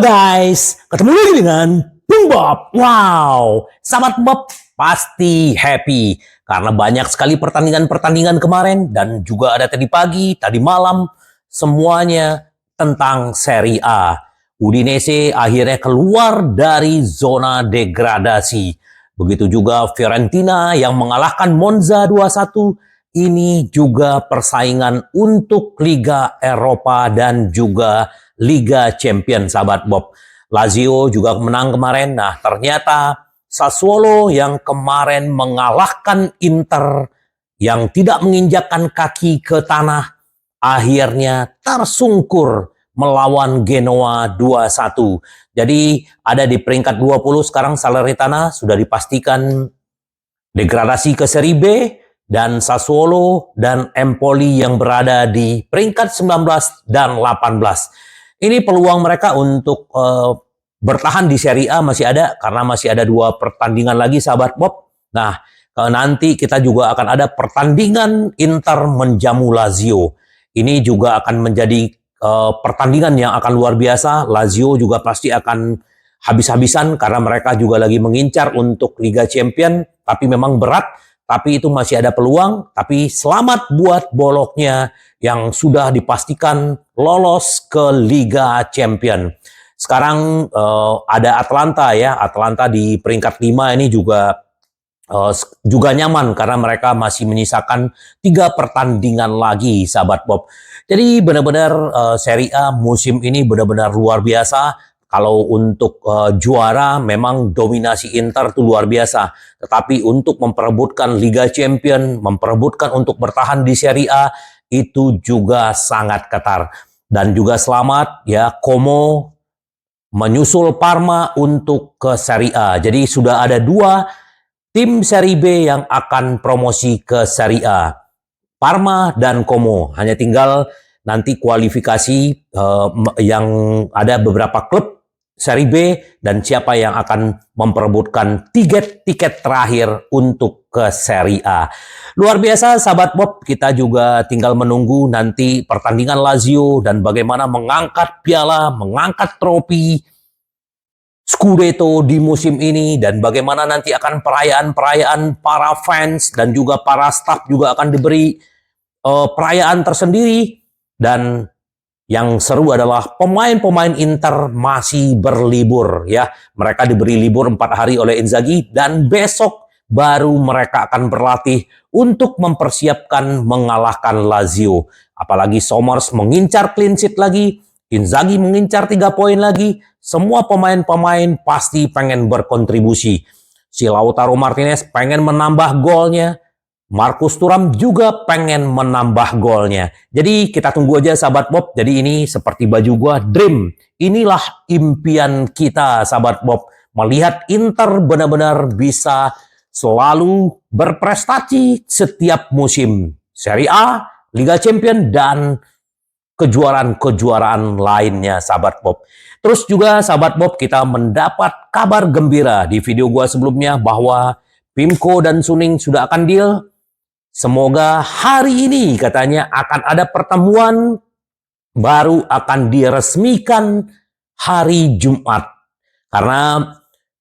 guys, ketemu lagi dengan Bung Bob. Wow, sahabat Bob pasti happy karena banyak sekali pertandingan-pertandingan kemarin dan juga ada tadi pagi, tadi malam, semuanya tentang Serie A. Udinese akhirnya keluar dari zona degradasi. Begitu juga Fiorentina yang mengalahkan Monza 2-1. Ini juga persaingan untuk Liga Eropa dan juga Liga Champions, sahabat Bob. Lazio juga menang kemarin. Nah, ternyata Sassuolo yang kemarin mengalahkan Inter yang tidak menginjakkan kaki ke tanah, akhirnya tersungkur melawan Genoa 2-1. Jadi ada di peringkat 20 sekarang Salernitana sudah dipastikan degradasi ke Serie B, dan Sassuolo dan Empoli yang berada di peringkat 19 dan 18. Ini peluang mereka untuk bertahan di Serie A masih ada, karena masih ada 2 pertandingan lagi, sahabat Bob. Nah, nanti kita juga akan ada pertandingan Inter menjamu Lazio. Ini juga akan menjadi pertandingan yang akan luar biasa. Lazio juga pasti akan habis-habisan karena mereka juga lagi mengincar untuk Liga Champion, tapi memang berat. Tapi itu masih ada peluang, tapi selamat buat Bologna yang sudah dipastikan lolos ke Liga Champion. Sekarang ada Atalanta ya, Atalanta di peringkat 5 ini juga nyaman karena mereka masih menyisakan 3 pertandingan lagi, sahabat Bob. Jadi benar-benar Serie A musim ini benar-benar luar biasa. Kalau untuk juara memang dominasi Inter itu luar biasa. Tetapi untuk memperebutkan Liga Champion, memperebutkan untuk bertahan di Serie A, itu juga sangat ketar. Dan juga selamat ya Como menyusul Parma untuk ke Serie A. Jadi sudah ada 2 tim Serie B yang akan promosi ke Serie A. Parma dan Como. Hanya tinggal nanti kualifikasi yang ada beberapa klub Serie B dan siapa yang akan memperebutkan tiket terakhir untuk ke Serie A. Luar biasa, sahabat Bob. Kita juga tinggal menunggu nanti pertandingan Lazio dan bagaimana mengangkat piala, mengangkat trofi Scudetto di musim ini, dan bagaimana nanti akan perayaan-perayaan para fans dan juga para staff juga akan diberi perayaan tersendiri. Dan yang seru adalah pemain-pemain Inter masih berlibur ya. Mereka diberi libur 4 hari oleh Inzaghi dan besok baru mereka akan berlatih untuk mempersiapkan mengalahkan Lazio. Apalagi Sommers mengincar clean sheet lagi, Inzaghi mengincar 3 poin lagi. Semua pemain-pemain pasti pengen berkontribusi. Si Lautaro Martinez pengen menambah golnya. Marcus Thuram juga pengen menambah golnya. Jadi kita tunggu aja, sahabat Bob. Jadi ini seperti baju gua, dream. Inilah impian kita, sahabat Bob. Melihat Inter benar-benar bisa selalu berprestasi setiap musim. Serie A, Liga Champion, dan kejuaraan-kejuaraan lainnya, sahabat Bob. Terus juga, sahabat Bob, kita mendapat kabar gembira di video gua sebelumnya bahwa Pimco dan Suning sudah akan deal. Semoga hari ini katanya akan ada pertemuan, baru akan diresmikan hari Jumat. Karena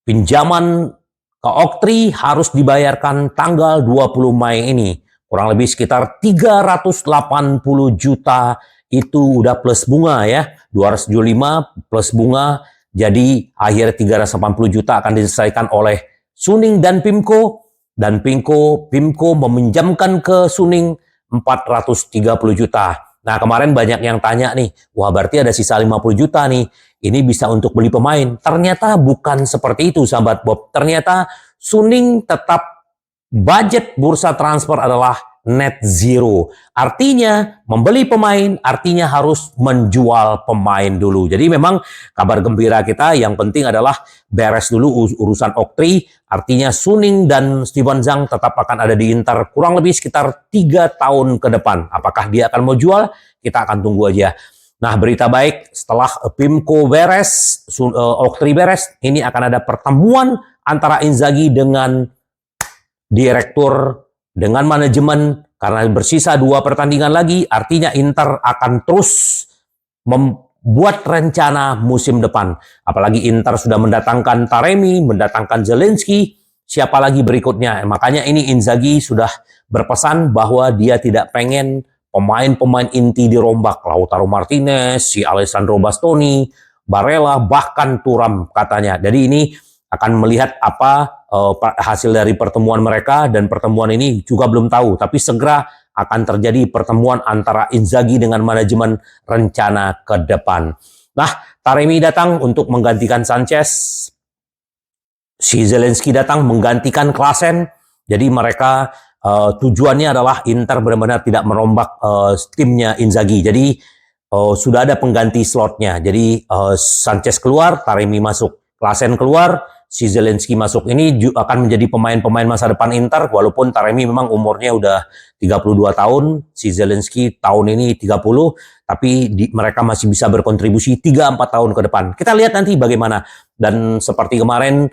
pinjaman ke Oktri harus dibayarkan tanggal 20 Mei ini. Kurang lebih sekitar 380 juta itu udah plus bunga ya. 275 plus bunga, jadi akhir 380 juta akan diselesaikan oleh Suning dan Pimco. Dan Pimco meminjamkan ke Suning 430 juta. Nah, kemarin banyak yang tanya nih, wah berarti ada sisa 50 juta nih, ini bisa untuk beli pemain. Ternyata bukan seperti itu, sahabat Bob. Ternyata Suning tetap budget bursa transfer adalah net zero. Artinya membeli pemain, artinya harus menjual pemain dulu. Jadi memang kabar gembira kita yang penting adalah beres dulu urusan Oktri. Artinya Suning dan Steven Zhang tetap akan ada di Inter kurang lebih sekitar 3 tahun ke depan. Apakah dia akan mau jual? Kita akan tunggu aja. Nah, berita baik, setelah Pimco beres, Oktri beres, ini akan ada pertemuan antara Inzaghi dengan direktur, dengan manajemen, karena bersisa 2 pertandingan lagi, artinya Inter akan terus buat rencana musim depan. Apalagi Inter sudah mendatangkan Taremi, mendatangkan Zelensky, siapa lagi berikutnya. Makanya ini Inzaghi sudah berpesan bahwa dia tidak pengen pemain-pemain inti dirombak. Lautaro Martinez, si Alessandro Bastoni, Barella, bahkan Thuram katanya. Jadi ini akan melihat apa hasil dari pertemuan mereka, dan pertemuan ini juga belum tahu. Tapi segera akan terjadi pertemuan antara Inzaghi dengan manajemen rencana ke depan. Nah, Taremi datang untuk menggantikan Sanchez. Si Zelensky datang menggantikan Klaassen. Jadi mereka tujuannya adalah Inter benar-benar tidak merombak timnya Inzaghi. Jadi sudah ada pengganti slotnya. Jadi Sanchez keluar, Taremi masuk, Klaassen keluar, si Zelensky masuk. Ini akan menjadi pemain-pemain masa depan Inter, walaupun Taremi memang umurnya udah 32 tahun, si Zelensky tahun ini 30, tapi mereka masih bisa berkontribusi 3-4 tahun ke depan. Kita lihat nanti bagaimana. Dan seperti kemarin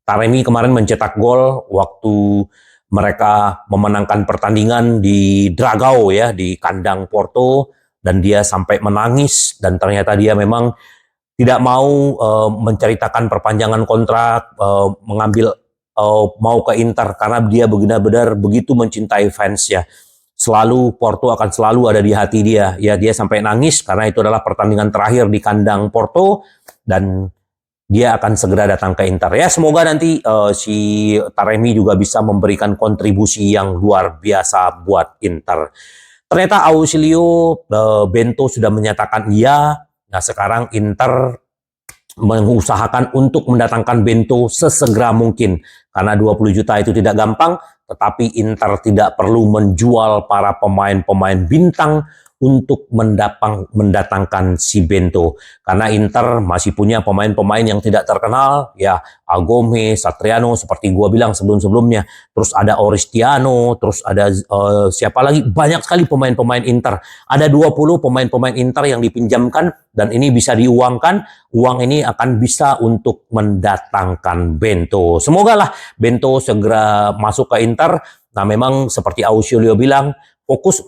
Taremi kemarin mencetak gol waktu mereka memenangkan pertandingan di Dragao ya, di kandang Porto, dan dia sampai menangis, dan ternyata dia memang tidak mau menceritakan perpanjangan kontrak, mau ke Inter karena dia benar-benar begitu mencintai fans ya. Selalu Porto akan selalu ada di hati dia. Ya, dia sampai nangis karena itu adalah pertandingan terakhir di kandang Porto, dan dia akan segera datang ke Inter. Ya, semoga nanti si Taremi juga bisa memberikan kontribusi yang luar biasa buat Inter. Ternyata Ausilio Bento sudah menyatakan iya. Nah, sekarang Inter mengusahakan untuk mendatangkan Bento sesegera mungkin. Karena 20 juta itu tidak gampang, tetapi Inter tidak perlu menjual para pemain-pemain bintang untuk mendatangkan si Bento. Karena Inter masih punya pemain-pemain yang tidak terkenal, ya Agome, Satriano, seperti gua bilang sebelum-sebelumnya. Terus ada Oristiano, terus ada siapa lagi? Banyak sekali pemain-pemain Inter. Ada 20 pemain-pemain Inter yang dipinjamkan, dan ini bisa diuangkan. Uang ini akan bisa untuk mendatangkan Bento. Semoga lah Bento segera masuk ke Inter. Nah, memang seperti Ausilio bilang, fokus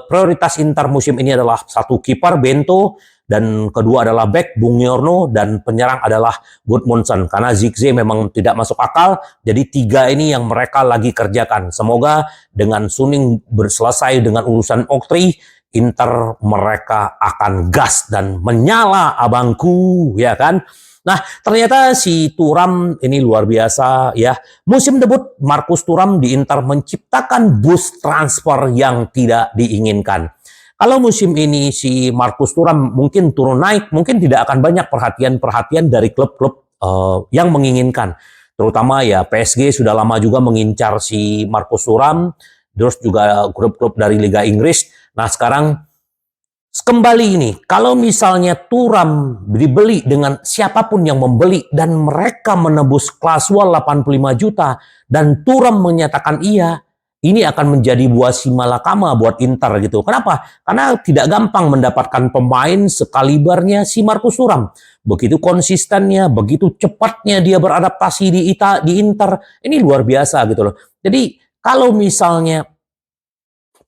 prioritas Inter musim ini adalah satu kiper Bento, dan kedua adalah back Buongiorno, dan penyerang adalah Gudmundsson. Karena Zirkzee memang tidak masuk akal, jadi tiga ini yang mereka lagi kerjakan. Semoga dengan Suning selesai dengan urusan Oktri, Inter mereka akan gas dan menyala abangku, ya kan? Nah, ternyata si Thuram ini luar biasa ya. Musim debut Marcus Thuram di Inter menciptakan boost transfer yang tidak diinginkan. Kalau musim ini si Marcus Thuram mungkin turun naik, mungkin tidak akan banyak perhatian dari klub-klub yang menginginkan. Terutama ya PSG sudah lama juga mengincar si Marcus Thuram, terus juga klub-klub dari Liga Inggris. Nah, sekarang kembali ini, kalau misalnya Thuram dibeli dengan siapapun yang membeli dan mereka menebus klausul 85 juta dan Thuram menyatakan iya, ini akan menjadi buah si malakama buat Inter gitu. Kenapa? Karena tidak gampang mendapatkan pemain sekalibernya si Marcus Thuram. Begitu konsistennya, begitu cepatnya dia beradaptasi di Inter, ini luar biasa gitu loh. Jadi kalau misalnya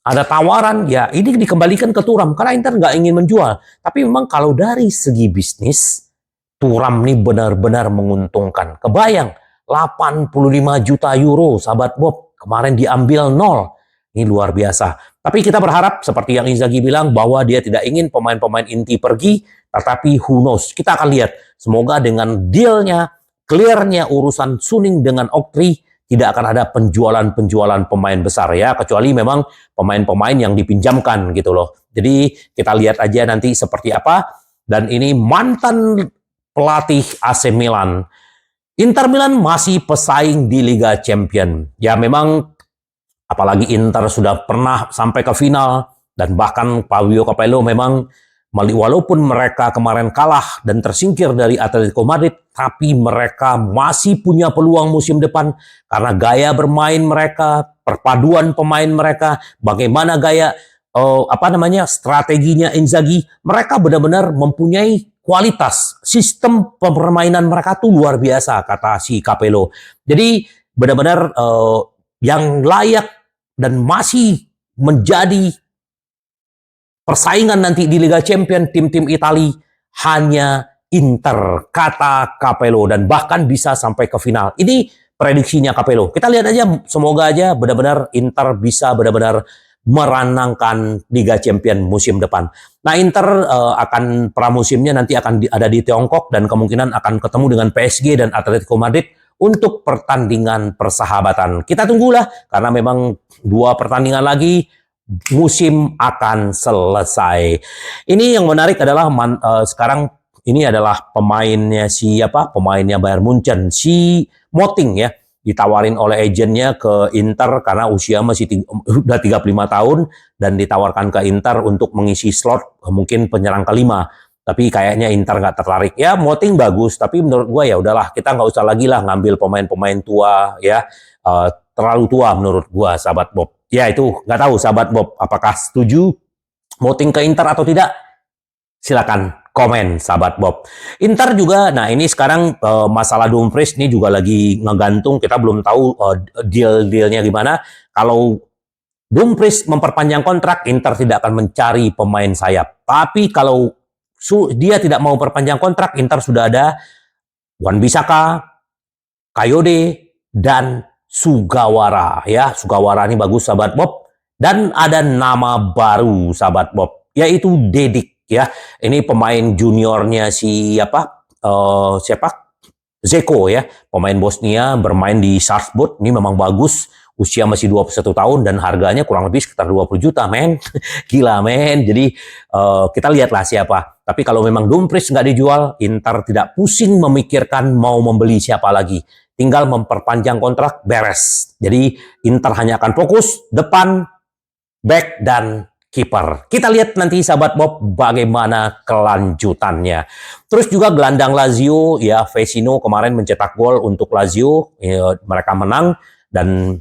ada tawaran, ya ini dikembalikan ke Thuram karena Inter nggak ingin menjual. Tapi memang kalau dari segi bisnis, Thuram ini benar-benar menguntungkan. Kebayang, 85 juta euro, sahabat Bob, kemarin diambil 0. Ini luar biasa. Tapi kita berharap, seperti yang Inzaghi bilang, bahwa dia tidak ingin pemain-pemain inti pergi, tetapi who knows. Kita akan lihat. Semoga dengan dealnya, clearnya urusan Suning dengan Oktri, tidak akan ada penjualan pemain besar ya, kecuali memang pemain-pemain yang dipinjamkan gitu loh. Jadi kita lihat aja nanti seperti apa. Dan ini mantan pelatih AC Milan. Inter Milan masih pesaing di Liga Champion. Ya memang apalagi Inter sudah pernah sampai ke final, dan bahkan Fabio Capello memang walaupun mereka kemarin kalah dan tersingkir dari Atletico Madrid, tapi mereka masih punya peluang musim depan karena gaya bermain mereka, perpaduan pemain mereka, bagaimana gaya strateginya Inzaghi, mereka benar-benar mempunyai kualitas. Sistem permainan mereka tuh luar biasa, kata si Capello. Jadi benar-benar yang layak dan masih menjadi persaingan nanti di Liga Champions tim-tim Italia hanya Inter, kata Capello, dan bahkan bisa sampai ke final. Ini prediksinya Capello. Kita lihat aja, semoga aja benar-benar Inter bisa benar-benar meranangkan Liga Champions musim depan. Nah, Inter akan pramusimnya nanti akan ada di Tiongkok dan kemungkinan akan ketemu dengan PSG dan Atletico Madrid untuk pertandingan persahabatan. Kita tunggulah karena memang 2 pertandingan lagi musim akan selesai. Ini yang menarik adalah sekarang ini adalah pemainnya siapa? Pemainnya Bayern Munchen, si Moting ya. Ditawarin oleh agennya ke Inter karena usia masih udah 35 tahun dan ditawarkan ke Inter untuk mengisi slot mungkin penyerang kelima. Tapi kayaknya Inter nggak tertarik. Ya, Moting bagus, tapi menurut gue ya udahlah, kita nggak usah lagi lah ngambil pemain-pemain tua ya, terlalu tua menurut gue, sahabat Bob. Ya itu nggak tahu sahabat Bob apakah setuju Moting ke Inter atau tidak? Silakan komen sahabat Bob. Inter juga, nah ini sekarang masalah Dumfries ini juga lagi ngegantung, kita belum tahu deal-dealnya gimana. Kalau Dumfries memperpanjang kontrak, Inter tidak akan mencari pemain sayap. Tapi kalau dia tidak mau perpanjang kontrak, Inter sudah ada Wan-Bissaka, Kayode, dan Sugawara. Ya, Sugawara ini bagus sahabat Bob. Dan ada nama baru sahabat Bob, yaitu Dedik. Ya, ini pemain juniornya siapa? Zeko ya, pemain Bosnia bermain di Salzburg. Ini memang bagus, usia masih 21 tahun dan harganya kurang lebih sekitar 20 juta, men. Gila, men. Jadi kita lihatlah siapa. Tapi kalau memang Dumfries nggak dijual, Inter tidak pusing memikirkan mau membeli siapa lagi. Tinggal memperpanjang kontrak, beres. Jadi Inter hanya akan fokus depan, back, dan kiper. Kita lihat nanti sahabat Bob bagaimana kelanjutannya. Terus juga gelandang Lazio ya, Vecino kemarin mencetak gol untuk Lazio, ya, mereka menang dan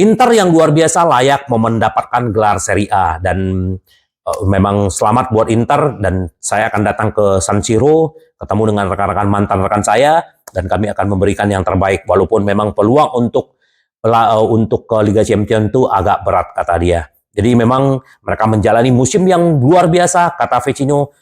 Inter yang luar biasa layak mendapatkan gelar Serie A dan memang selamat buat Inter dan saya akan datang ke San Siro ketemu dengan rekan-rekan mantan rekan saya dan kami akan memberikan yang terbaik walaupun memang peluang untuk ke Liga Champions itu agak berat kata dia. Jadi memang mereka menjalani musim yang luar biasa, kata Vecino,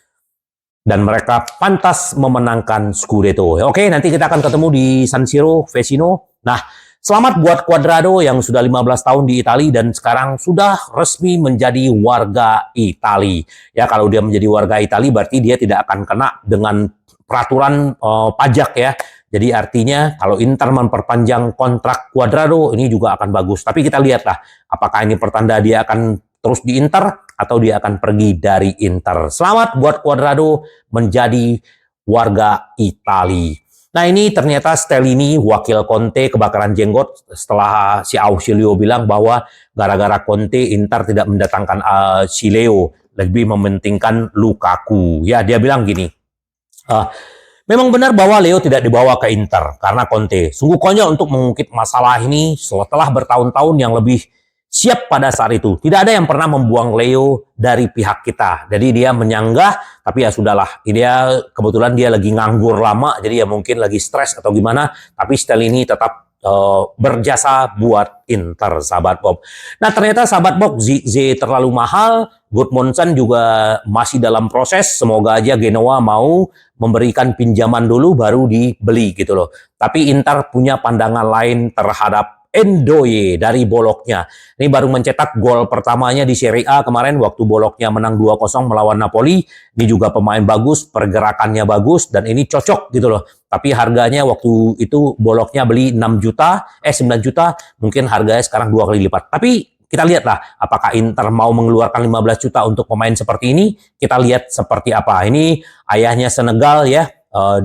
dan mereka pantas memenangkan Scudetto. Oke, nanti kita akan ketemu di San Siro, Vecino. Nah, selamat buat Cuadrado yang sudah 15 tahun di Italia dan sekarang sudah resmi menjadi warga Italia. Ya, kalau dia menjadi warga Italia berarti dia tidak akan kena dengan peraturan pajak ya. Jadi artinya kalau Inter memperpanjang kontrak Cuadrado ini juga akan bagus. Tapi kita lihatlah apakah ini pertanda dia akan terus di Inter atau dia akan pergi dari Inter. Selamat buat Cuadrado menjadi warga Italia. Nah ini ternyata Stellini, wakil Conte, kebakaran jenggot setelah si Ausilio bilang bahwa gara-gara Conte Inter tidak mendatangkan si Leo, lebih mementingkan Lukaku. Ya dia bilang gini, memang benar bahwa Leo tidak dibawa ke Inter karena Conte. Sungguh konyol untuk mengungkit masalah ini setelah bertahun-tahun yang lebih siap pada saat itu. Tidak ada yang pernah membuang Leo dari pihak kita. Jadi dia menyanggah, tapi ya sudahlah. Dia kebetulan dia lagi nganggur lama, jadi ya mungkin lagi stres atau gimana. Tapi Stellini tetap berjasa buat Inter, sahabat Bob. Nah ternyata sahabat Bob, Zirkzee terlalu mahal. Gudmundsson juga masih dalam proses. Semoga aja Genoa mau memberikan pinjaman dulu baru dibeli gitu loh. Tapi Inter punya pandangan lain terhadap Ndoye dari Bologna. Ini baru mencetak gol pertamanya di Serie A kemarin waktu Bologna menang 2-0 melawan Napoli. Ini juga pemain bagus, pergerakannya bagus dan ini cocok gitu loh. Tapi harganya waktu itu Bologna beli 9 juta, mungkin harganya sekarang 2 kali lipat. Tapi kita lihatlah apakah Inter mau mengeluarkan 15 juta untuk pemain seperti ini. Kita lihat seperti apa. Ini ayahnya Senegal ya.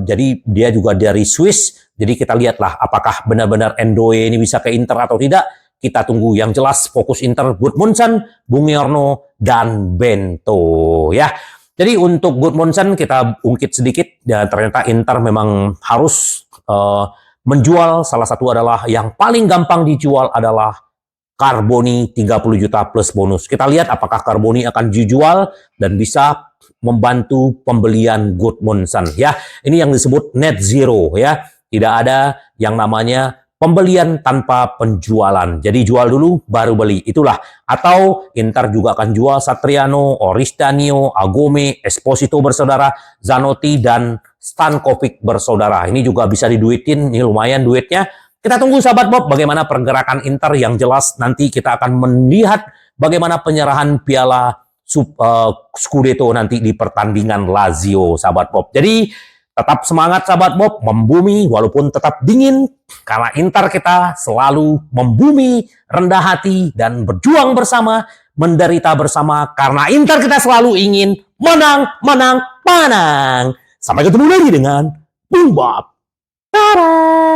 Jadi dia juga dari Swiss. Jadi kita lihatlah apakah benar-benar Ndoye ini bisa ke Inter atau tidak. Kita tunggu. Yang jelas fokus Inter Gudmundsson, Buongiorno, dan Bento ya. Jadi untuk Gudmundsson kita ungkit sedikit. Dan ternyata Inter memang harus menjual. Salah satu adalah yang paling gampang dijual adalah Carboni 30 juta plus bonus. Kita lihat apakah Carboni akan dijual dan bisa membantu pembelian Gudmundsson ya. Ini yang disebut net zero ya. Tidak ada yang namanya pembelian tanpa penjualan. Jadi jual dulu baru beli. Itulah. Atau Inter juga akan jual Satriano, Oristanio, Agome, Esposito bersaudara, Zanotti, dan Stankovic bersaudara. Ini juga bisa diduitin, ini lumayan duitnya. Kita tunggu sahabat Bob bagaimana pergerakan Inter, yang jelas nanti kita akan melihat bagaimana penyerahan piala Scudetto nanti di pertandingan Lazio sahabat Bob. Jadi tetap semangat sahabat Bob, membumi walaupun tetap dingin, karena Inter kita selalu membumi, rendah hati, dan berjuang bersama, menderita bersama, karena Inter kita selalu ingin menang, menang, menang. Sampai ketemu lagi dengan Bung Bob. Tada!